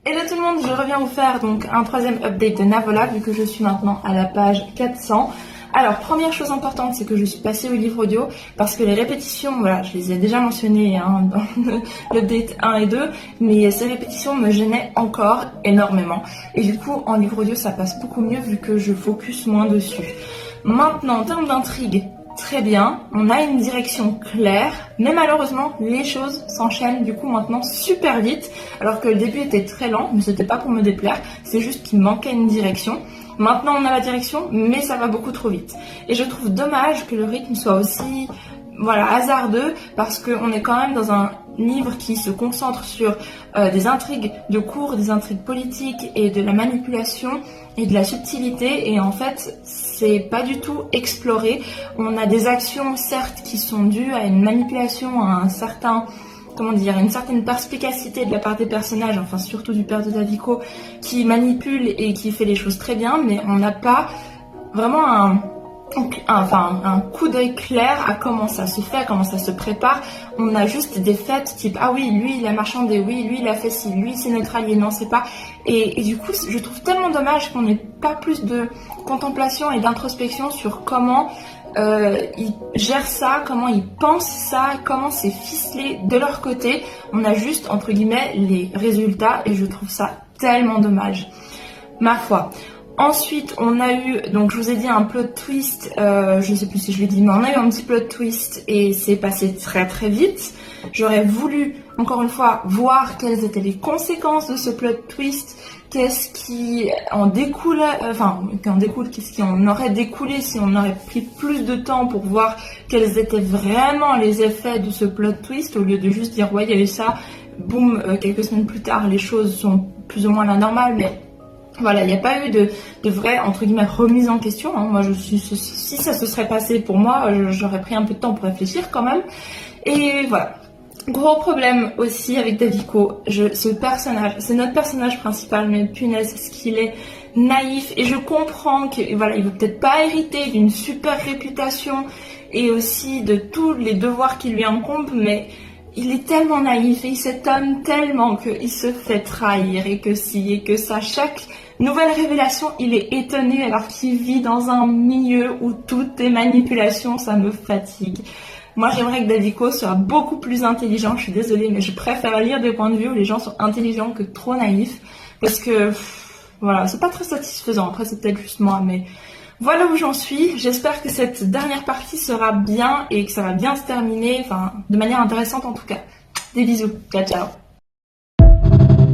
Hello tout le monde, je reviens vous faire donc un troisième update de Navola vu que je suis maintenant à la page 400. Alors première chose importante, c'est que je suis passée au livre audio parce que les répétitions, voilà, je les ai déjà mentionnées dans l'update 1 et 2, mais ces répétitions me gênaient encore énormément. Et du coup en livre audio ça passe beaucoup mieux vu que je focus moins dessus. Maintenant en termes d'intrigue, très bien, on a une direction claire, mais malheureusement les choses s'enchaînent du coup maintenant super vite, alors que le début était très lent, mais c'était pas pour me déplaire, c'est juste qu'il manquait une direction. Maintenant on a la direction, mais ça va beaucoup trop vite. Et je trouve dommage que le rythme soit aussi hasardeux, parce qu'on est quand même dans un livre qui se concentre sur des intrigues de cours, des intrigues politiques et de la manipulation et de la subtilité, et en fait c'est pas du tout exploré. On a des actions certes qui sont dues à une manipulation, à un certain, une certaine perspicacité de la part des personnages, enfin surtout du père de Daviko qui manipule et qui fait les choses très bien, mais on n'a pas vraiment un coup d'œil clair à comment ça se fait, à comment ça se prépare. On a juste des faits type ah oui, lui il a marchandé, oui lui il a fait ci, lui c'est neutralier, non c'est pas. Et du coup je trouve tellement dommage qu'on n'ait pas plus de contemplation et d'introspection sur comment ils gèrent ça, comment ils pensent ça, comment c'est ficelé de leur côté. On a juste entre guillemets les résultats et je trouve ça tellement dommage, ma foi. Ensuite, on a eu, donc je vous ai dit un plot twist, je sais plus si je l'ai dit, mais on a eu un petit plot twist et c'est passé très très vite. J'aurais voulu, encore une fois, voir quelles étaient les conséquences de ce plot twist, qu'est-ce qui en découle, qu'est-ce qui en aurait découlé si on aurait pris plus de temps pour voir quels étaient vraiment les effets de ce plot twist, au lieu de juste dire ouais il y a eu ça, boum, quelques semaines plus tard les choses sont plus ou moins la normale, mais voilà, il n'y a pas eu de vraie, entre guillemets, remise en question. Moi, si ça se serait passé pour moi, j'aurais pris un peu de temps pour réfléchir quand même. Et voilà. Gros problème aussi avec Daviko. Ce personnage, c'est notre personnage principal, mais punaise, ce qu'il est naïf. Et je comprends que, voilà, il veut peut-être pas hériter d'une super réputation et aussi de tous les devoirs qui lui incombent, mais il est tellement naïf et il s'étonne tellement qu'il se fait trahir et que si et que ça. Chaque nouvelle révélation, il est étonné alors qu'il vit dans un milieu où tout est manipulation, ça me fatigue. Moi j'aimerais que Daviko soit beaucoup plus intelligent, je suis désolée, mais je préfère lire des points de vue où les gens sont intelligents que trop naïfs, parce que voilà, c'est pas très satisfaisant. Après c'est peut-être juste moi, mais voilà où j'en suis. J'espère que cette dernière partie sera bien et que ça va bien se terminer, de manière intéressante en tout cas. Des bisous, ciao ciao.